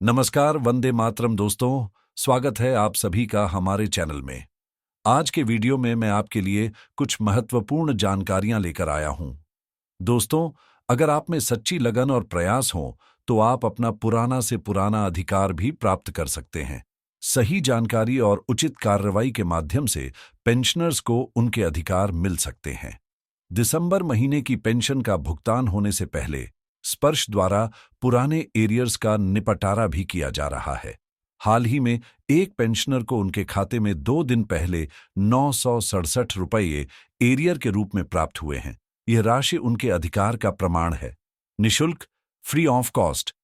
नमस्कार, वंदे मातरम दोस्तों। स्वागत है आप सभी का हमारे चैनल में। आज के वीडियो में मैं आपके लिए कुछ महत्वपूर्ण जानकारियां लेकर आया हूं। दोस्तों, अगर आप में सच्ची लगन और प्रयास हो तो आप अपना पुराना से पुराना अधिकार भी प्राप्त कर सकते हैं। सही जानकारी और उचित कार्रवाई के माध्यम से पेंशनर्स को उनके अधिकार मिल सकते हैं। दिसंबर महीने की पेंशन का भुगतान होने से पहले स्पर्श द्वारा पुराने एरियर्स का निपटारा भी किया जा रहा है। हाल ही में एक पेंशनर को उनके खाते में 2 दिन पहले 967 रुपये एरियर के रूप में प्राप्त हुए हैं। यह राशि उनके अधिकार का प्रमाण है, निशुल्क, फ्री ऑफ कॉस्ट,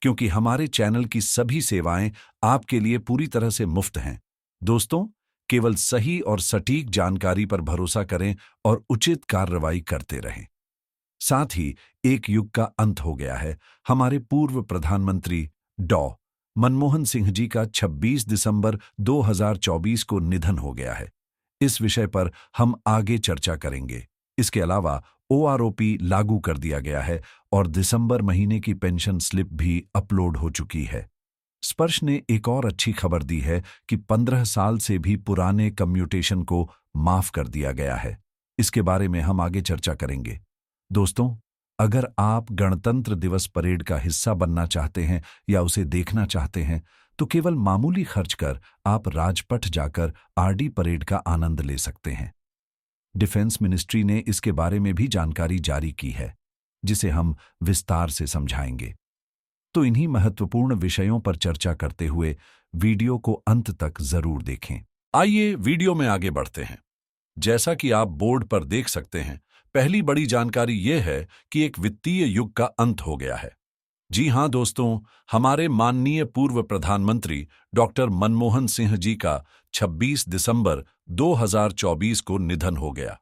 क्योंकि हमारे चैनल की सभी सेवाएं आपके लिए पूरी तरह से मुफ्त हैं। दोस्तों, केवल सही और सटीक जानकारी पर भरोसा करें और उचित कार्रवाई करते रहें। साथ ही एक युग का अंत हो गया है। हमारे पूर्व प्रधानमंत्री डॉ. मनमोहन सिंह जी का 26 दिसंबर 2024 को निधन हो गया है। इस विषय पर हम आगे चर्चा करेंगे। इसके अलावा ओआरओपी लागू कर दिया गया है और दिसंबर महीने की पेंशन स्लिप भी अपलोड हो चुकी है। स्पर्श ने एक और अच्छी खबर दी है कि 15 साल से भी पुराने कम्यूटेशन को माफ कर दिया गया है। इसके बारे में हम आगे चर्चा करेंगे। दोस्तों, अगर आप गणतंत्र दिवस परेड का हिस्सा बनना चाहते हैं या उसे देखना चाहते हैं, तो केवल मामूली खर्च कर आप राजपथ जाकर आरडी परेड का आनंद ले सकते हैं। डिफेंस मिनिस्ट्री ने इसके बारे में भी जानकारी जारी की है, जिसे हम विस्तार से समझाएंगे। तो इन्हीं महत्वपूर्ण विषयों पर चर्चा करते हुए वीडियो को अंत तक जरूर देखें। आइए वीडियो में आगे बढ़ते हैं। जैसा कि आप बोर्ड पर देख सकते हैं, पहली बड़ी जानकारी यह है कि एक वित्तीय युग का अंत हो गया है। जी हां दोस्तों, हमारे माननीय पूर्व प्रधानमंत्री डॉक्टर मनमोहन सिंह जी का 26 दिसंबर 2024 को निधन हो गया।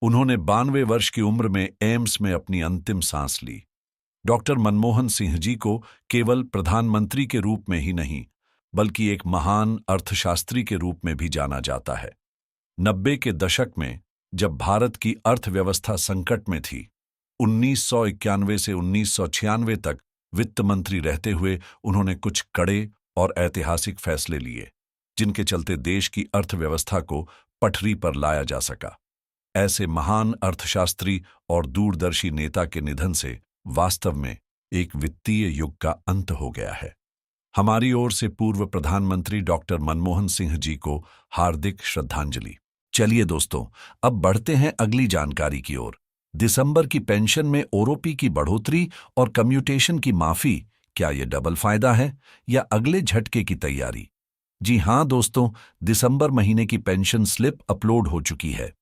उन्होंने 92 वर्ष की उम्र में एम्स में अपनी अंतिम सांस ली। डॉक्टर मनमोहन सिंह जी को केवल प्रधानमंत्री के रूप में ही नहीं, बल्कि एक महान अर्थशास्त्री के रूप में भी जाना जाता है। 90 के दशक में जब भारत की अर्थव्यवस्था संकट में थी, 1991 से 1996 तक वित्त मंत्री रहते हुए उन्होंने कुछ कड़े और ऐतिहासिक फैसले लिए, जिनके चलते देश की अर्थव्यवस्था को पटरी पर लाया जा सका। ऐसे महान अर्थशास्त्री और दूरदर्शी नेता के निधन से वास्तव में एक वित्तीय युग का अंत हो गया है। हमारी ओर से पूर्व प्रधानमंत्री डॉक्टर मनमोहन सिंह जी को हार्दिक श्रद्धांजलि। चलिए दोस्तों, अब बढ़ते हैं अगली जानकारी की ओर। दिसंबर की पेंशन में ओआरओपी की बढ़ोतरी और कम्यूटेशन की माफी, क्या यह डबल फायदा है या अगले झटके की तैयारी? जी हां दोस्तों, दिसंबर महीने की पेंशन स्लिप अपलोड हो चुकी है।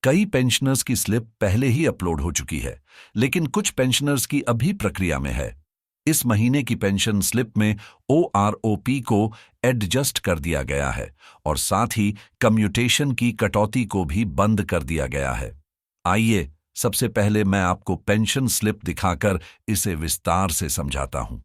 कई पेंशनर्स की स्लिप पहले ही अपलोड हो चुकी है, लेकिन कुछ पेंशनर्स की अभी प्रक्रिया में है। इस महीने की पेंशन स्लिप में ओआरओपी को एडजस्ट कर दिया गया है और साथ ही कम्यूटेशन की कटौती को भी बंद कर दिया गया है। आइए सबसे पहले मैं आपको पेंशन स्लिप दिखाकर इसे विस्तार से समझाता हूं।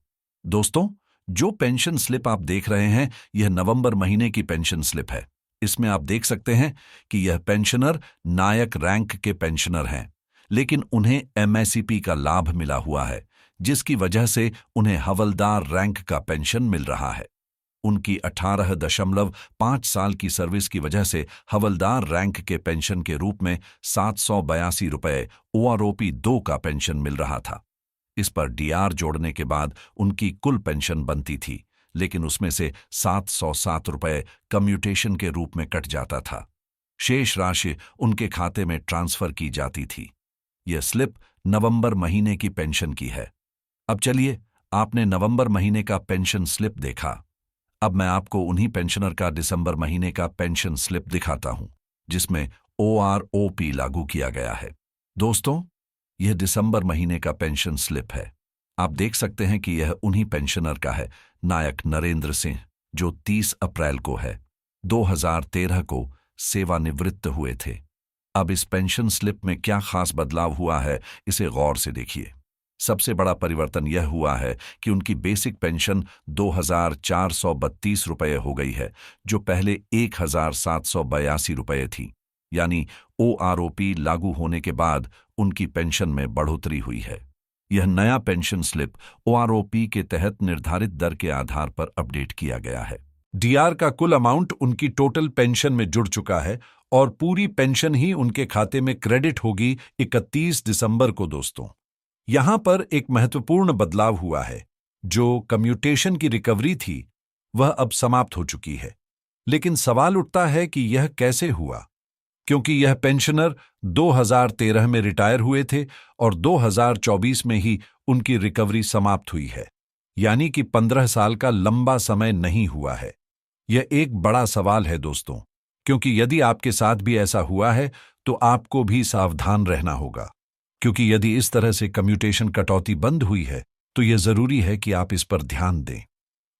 दोस्तों, जो पेंशन स्लिप आप देख रहे हैं, यह नवंबर महीने की पेंशन स्लिप है। इसमें आप देख सकते हैं कि यह पेंशनर नायक रैंक के पेंशनर हैं, लेकिन उन्हें एमएसपी का लाभ मिला हुआ है, जिसकी वजह से उन्हें हवलदार रैंक का पेंशन मिल रहा है। उनकी 18.5 साल की सर्विस की वजह से हवलदार रैंक के पेंशन के रूप में 782 रुपये ओआरओपी 2 का पेंशन मिल रहा था। इस पर डीआर जोड़ने के बाद उनकी कुल पेंशन बनती थी, लेकिन उसमें से 707 रुपये कम्यूटेशन के रूप में कट जाता था। शेष राशि उनके खाते में ट्रांसफर की जाती थी। यह स्लिप नवंबर महीने की पेंशन की है। अब चलिए, आपने नवंबर महीने का पेंशन स्लिप देखा। अब मैं आपको उन्हीं पेंशनर का दिसंबर महीने का पेंशन स्लिप दिखाता हूं, जिसमें ओआरओपी लागू किया गया है। दोस्तों, यह दिसंबर महीने का पेंशन स्लिप है। आप देख सकते हैं कि यह उन्हीं पेंशनर का है, नायक नरेंद्र सिंह, जो 30 अप्रैल को है 2013 को सेवानिवृत्त हुए थे। अब इस पेंशन स्लिप में क्या खास बदलाव हुआ है, इसे गौर से देखिए। सबसे बड़ा परिवर्तन यह हुआ है कि उनकी बेसिक पेंशन 2,432 रुपये हो गई है, जो पहले 1,782 रुपये थी। यानी ओआरओपी लागू होने के बाद उनकी पेंशन में बढ़ोतरी हुई है। यह नया पेंशन स्लिप ओआरओपी के तहत निर्धारित दर के आधार पर अपडेट किया गया है। डीआर का कुल अमाउंट उनकी टोटल पेंशन में जुड़ चुका है और पूरी पेंशन ही उनके खाते में क्रेडिट होगी 31 दिसंबर को। दोस्तों, यहां पर एक महत्वपूर्ण बदलाव हुआ है। जो कम्यूटेशन की रिकवरी थी वह अब समाप्त हो चुकी है, लेकिन सवाल उठता है कि यह कैसे हुआ, क्योंकि यह पेंशनर 2013 में रिटायर हुए थे और 2024 में ही उनकी रिकवरी समाप्त हुई है, यानी कि 15 साल का लंबा समय नहीं हुआ है। यह एक बड़ा सवाल है दोस्तों, क्योंकि यदि आपके साथ भी ऐसा हुआ है तो आपको भी सावधान रहना होगा, क्योंकि यदि इस तरह से कम्यूटेशन कटौती बंद हुई है तो यह जरूरी है कि आप इस पर ध्यान दें।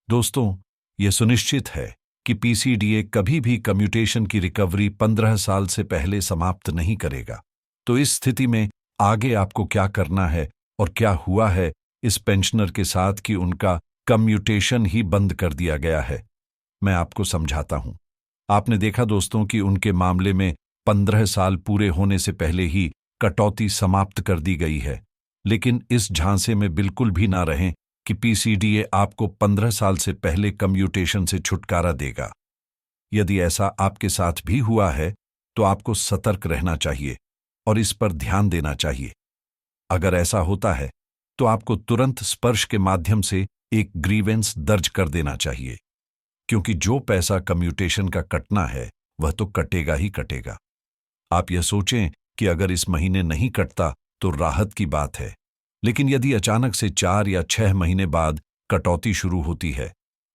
दोस्तों, यह सुनिश्चित है कि पीसीडीए कभी भी कम्यूटेशन की रिकवरी 15 साल से पहले समाप्त नहीं करेगा। तो इस स्थिति में आगे आपको क्या करना है और क्या हुआ है इस पेंशनर के साथ कि उनका कम्यूटेशन ही बंद कर दिया गया है, मैं आपको समझाता हूं। आपने देखा दोस्तों कि उनके मामले में 15 साल पूरे होने से पहले ही कटौती समाप्त कर दी गई है, लेकिन इस झांसे में बिल्कुल भी ना रहें कि पीसीडीए आपको 15 साल से पहले कम्यूटेशन से छुटकारा देगा। यदि ऐसा आपके साथ भी हुआ है तो आपको सतर्क रहना चाहिए और इस पर ध्यान देना चाहिए। अगर ऐसा होता है तो आपको तुरंत स्पर्श के माध्यम से एक ग्रीवेंस दर्ज कर देना चाहिए, क्योंकि जो पैसा कम्यूटेशन का कटना है वह तो कटेगा ही कटेगा। आप यह सोचें कि अगर इस महीने नहीं कटता तो राहत की बात है, लेकिन यदि अचानक से 4 या 6 महीने बाद कटौती शुरू होती है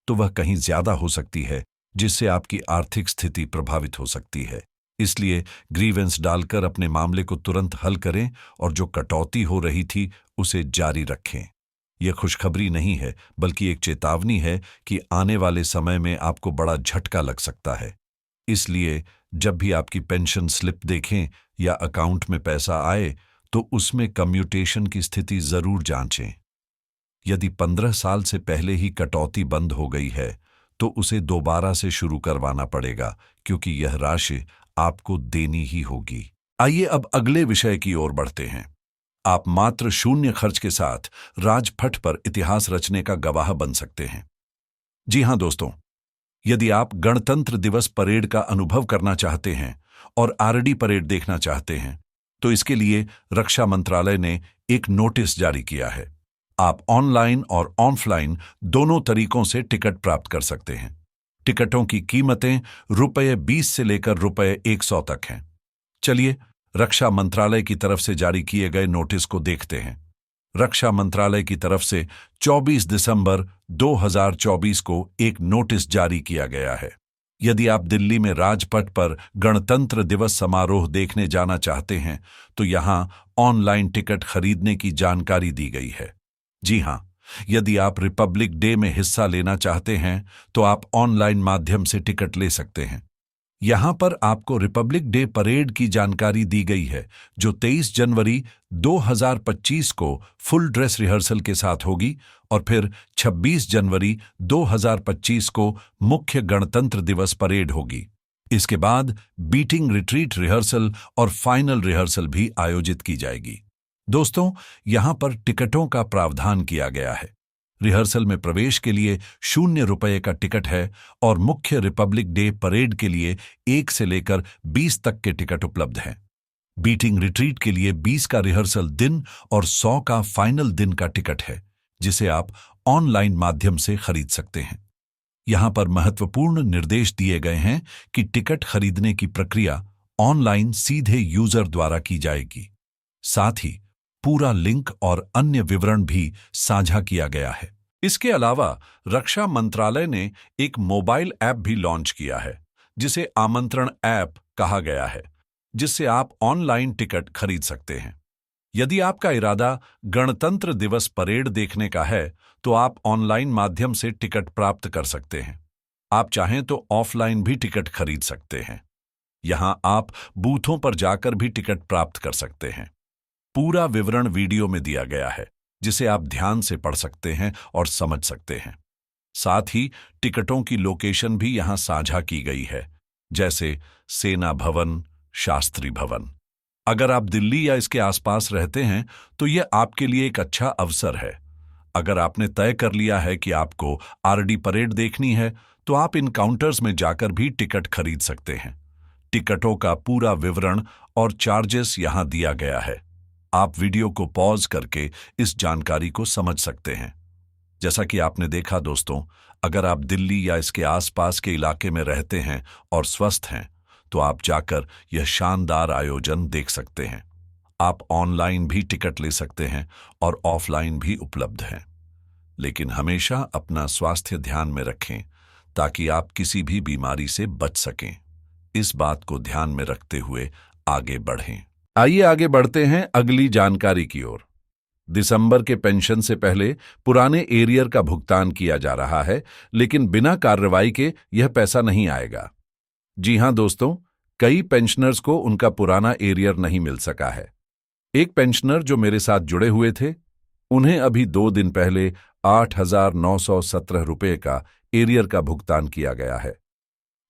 तो वह कहीं ज्यादा हो सकती है, जिससे आपकी आर्थिक स्थिति प्रभावित हो सकती है। इसलिए ग्रीवेंस डालकर अपने मामले को तुरंत हल करें और जो कटौती हो रही थी उसे जारी रखें। यह खुशखबरी नहीं है, बल्कि एक चेतावनी है कि आने वाले समय में आपको बड़ा झटका लग सकता है। इसलिए जब भी आपकी पेंशन स्लिप देखें या अकाउंट में पैसा आए तो उसमें कम्यूटेशन की स्थिति जरूर जांचें। यदि 15 साल से पहले ही कटौती बंद हो गई है तो उसे दोबारा से शुरू करवाना पड़ेगा, क्योंकि यह राशि आपको देनी ही होगी। आइए अब अगले विषय की ओर बढ़ते हैं। आप मात्र 0 खर्च के साथ राजपथ पर इतिहास रचने का गवाह बन सकते हैं। जी हां दोस्तों, यदि आप गणतंत्र दिवस परेड का अनुभव करना चाहते हैं और आरडी परेड देखना चाहते हैं तो इसके लिए रक्षा मंत्रालय ने एक नोटिस जारी किया है। आप ऑनलाइन और ऑफलाइन दोनों तरीकों से टिकट प्राप्त कर सकते हैं। टिकटों की कीमतें ₹20 से लेकर ₹100 तक हैं। चलिए रक्षा मंत्रालय की तरफ से जारी किए गए नोटिस को देखते हैं। रक्षा मंत्रालय की तरफ से 24 दिसंबर 2024 को एक नोटिस जारी किया गया है। यदि आप दिल्ली में राजपथ पर गणतंत्र दिवस समारोह देखने जाना चाहते हैं तो यहां ऑनलाइन टिकट खरीदने की जानकारी दी गई है। जी हां, यदि आप रिपब्लिक डे में हिस्सा लेना चाहते हैं तो आप ऑनलाइन माध्यम से टिकट ले सकते हैं। यहां पर आपको रिपब्लिक डे परेड की जानकारी दी गई है, जो 23 जनवरी 2025 को फुल ड्रेस रिहर्सल के साथ होगी और फिर 26 जनवरी 2025 को मुख्य गणतंत्र दिवस परेड होगी। इसके बाद बीटिंग रिट्रीट रिहर्सल और फाइनल रिहर्सल भी आयोजित की जाएगी। दोस्तों, यहां पर टिकटों का प्रावधान किया गया है। रिहर्सल में प्रवेश के लिए ₹0 का टिकट है और मुख्य रिपब्लिक डे परेड के लिए 1 से लेकर 20 तक के टिकट उपलब्ध हैं। बीटिंग रिट्रीट के लिए 20 का रिहर्सल दिन और 100 का फाइनल दिन का टिकट है, जिसे आप ऑनलाइन माध्यम से खरीद सकते हैं। यहां पर महत्वपूर्ण निर्देश दिए गए हैं कि टिकट खरीदने की प्रक्रिया ऑनलाइन सीधे यूजर द्वारा की जाएगी। साथ ही पूरा लिंक और अन्य विवरण भी साझा किया गया है। इसके अलावा रक्षा मंत्रालय ने एक मोबाइल ऐप भी लॉन्च किया है, जिसे आमंत्रण ऐप कहा गया है, जिससे आप ऑनलाइन टिकट खरीद सकते हैं। यदि आपका इरादा गणतंत्र दिवस परेड देखने का है तो आप ऑनलाइन माध्यम से टिकट प्राप्त कर सकते हैं। आप चाहें तो ऑफलाइन भी टिकट खरीद सकते हैं। यहां आप बूथों पर जाकर भी टिकट प्राप्त कर सकते हैं। पूरा विवरण वीडियो में दिया गया है, जिसे आप ध्यान से पढ़ सकते हैं और समझ सकते हैं। साथ ही टिकटों की लोकेशन भी यहां साझा की गई है, जैसे सेना भवन, शास्त्री भवन। अगर आप दिल्ली या इसके आसपास रहते हैं तो यह आपके लिए एक अच्छा अवसर है। अगर आपने तय कर लिया है कि आपको आरडी परेड देखनी है तो आप इन काउंटर्स में जाकर भी टिकट खरीद सकते हैं। टिकटों का पूरा विवरण और चार्जेस यहां दिया गया है। आप वीडियो को पॉज करके इस जानकारी को समझ सकते हैं। जैसा कि आपने देखा दोस्तों, अगर आप दिल्ली या इसके आसपास के इलाके में रहते हैं और स्वस्थ हैं तो आप जाकर यह शानदार आयोजन देख सकते हैं। आप ऑनलाइन भी टिकट ले सकते हैं और ऑफलाइन भी उपलब्ध हैं। लेकिन हमेशा अपना स्वास्थ्य ध्यान में रखें ताकि आप किसी भी बीमारी से बच सकें। इस बात को ध्यान में रखते हुए आगे बढ़ें। आइए आगे बढ़ते हैं अगली जानकारी की ओर। दिसंबर के पेंशन से पहले पुराने एरियर का भुगतान किया जा रहा है, लेकिन बिना कार्रवाई के यह पैसा नहीं आएगा। जी हां दोस्तों, कई पेंशनर्स को उनका पुराना एरियर नहीं मिल सका है। एक पेंशनर जो मेरे साथ जुड़े हुए थे, उन्हें अभी 2 दिन पहले 8,917 रुपये का एरियर का भुगतान किया गया है।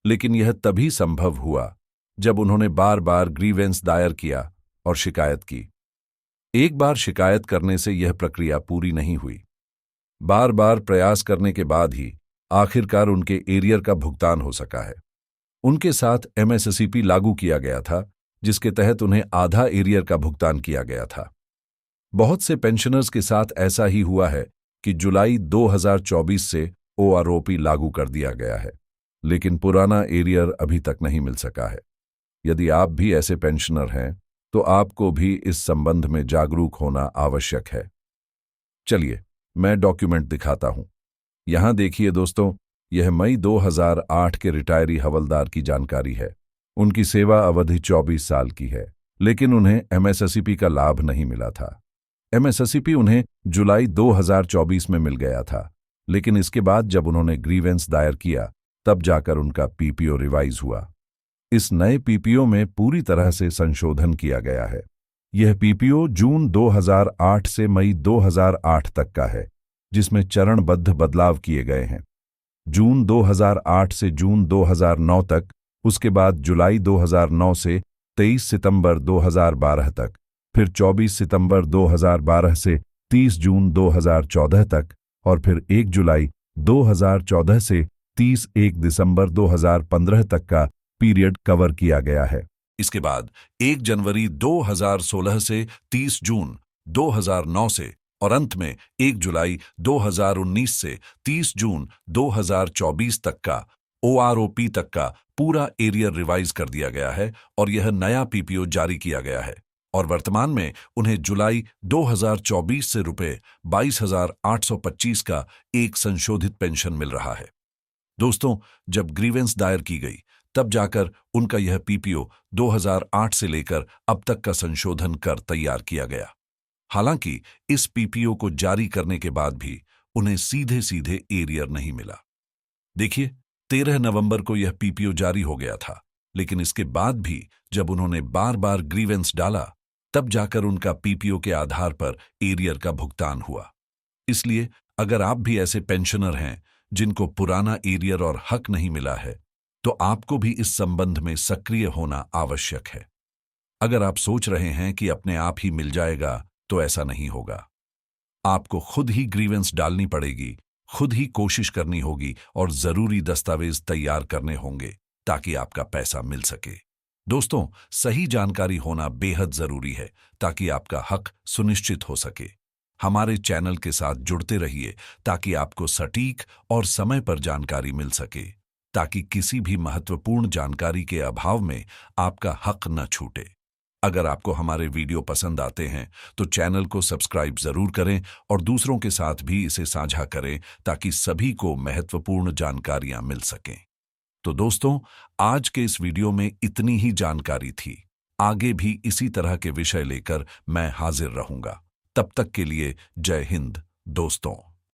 लेकिन यह तभी संभव हुआ जब उन्होंने बार बार ग्रीवेंस दायर किया और शिकायत की। एक बार शिकायत करने से यह प्रक्रिया पूरी नहीं हुई। बार बार प्रयास करने के बाद ही आखिरकार उनके एरियर का भुगतान हो सका है। उनके साथ एमएसएसईपी लागू किया गया था, जिसके तहत उन्हें आधा एरियर का भुगतान किया गया था। बहुत से पेंशनर्स के साथ ऐसा ही हुआ है कि जुलाई 2024 से ओआरओपी लागू कर दिया गया है, लेकिन पुराना एरियर अभी तक नहीं मिल सका है। यदि आप भी ऐसे पेंशनर हैं तो आपको भी इस संबंध में जागरूक होना आवश्यक है। चलिए मैं डॉक्यूमेंट दिखाता हूं। यहां देखिए दोस्तों, यह मई 2008 के रिटायरी हवलदार की जानकारी है। उनकी सेवा अवधि 24 साल की है, लेकिन उन्हें एमएसएसईपी का लाभ नहीं मिला था। एमएसएसईपी उन्हें जुलाई 2024 में मिल गया था, लेकिन इसके बाद जब उन्होंने ग्रीवेंस दायर किया तब जाकर उनका पीपीओ रिवाइज हुआ। इस नए पीपीओ में पूरी तरह से संशोधन किया गया है। यह पीपीओ जून 2008 से मई 2008 तक का है, जिसमें चरणबद्ध बदलाव किए गए हैं। जून 2008 से जून 2009 तक, उसके बाद जुलाई 2009 से 23 सितंबर 2012 तक, फिर 24 सितंबर 2012 से 30 जून 2014 तक और फिर 1 जुलाई 2014 से 31 दिसंबर 2015 तक का पीरियड कवर किया गया है। इसके बाद 1 जनवरी 2016 से 30 जून 2009 से और अंत में 1 जुलाई 2019 से 30 जून 2024 तक का ओआरओपी तक का पूरा एरियर रिवाइज कर दिया गया है और यह नया पीपीओ जारी किया गया है और वर्तमान में उन्हें जुलाई 2024 से रुपए 22,825 का एक संशोधित पेंशन मिल रहा है। दोस्तों, जब ग्रीवेंस दायर की गई तब जाकर उनका यह पीपीओ 2008 से लेकर अब तक का संशोधन कर तैयार किया गया। हालांकि इस पीपीओ को जारी करने के बाद भी उन्हें सीधे सीधे एरियर नहीं मिला। देखिए, 13 नवंबर को यह पीपीओ जारी हो गया था, लेकिन इसके बाद भी जब उन्होंने बार बार ग्रीवेंस डाला तब जाकर उनका पीपीओ के आधार पर एरियर का भुगतान हुआ। इसलिए अगर आप भी ऐसे पेंशनर हैं जिनको पुराना एरियर और हक नहीं मिला है, तो आपको भी इस संबंध में सक्रिय होना आवश्यक है। अगर आप सोच रहे हैं कि अपने आप ही मिल जाएगा, तो ऐसा नहीं होगा। आपको खुद ही ग्रीवेंस डालनी पड़ेगी, खुद ही कोशिश करनी होगी और जरूरी दस्तावेज तैयार करने होंगे ताकि आपका पैसा मिल सके। दोस्तों, सही जानकारी होना बेहद जरूरी है ताकि आपका हक सुनिश्चित हो सके। हमारे चैनल के साथ जुड़ते रहिए ताकि आपको सटीक और समय पर जानकारी मिल सके, ताकि किसी भी महत्वपूर्ण जानकारी के अभाव में आपका हक न छूटे। अगर आपको हमारे वीडियो पसंद आते हैं तो चैनल को सब्सक्राइब जरूर करें और दूसरों के साथ भी इसे साझा करें ताकि सभी को महत्वपूर्ण जानकारियां मिल सकें। तो दोस्तों, आज के इस वीडियो में इतनी ही जानकारी थी। आगे भी इसी तरह के विषय लेकर मैं हाजिर रहूंगा। तब तक के लिए जय हिंद दोस्तों।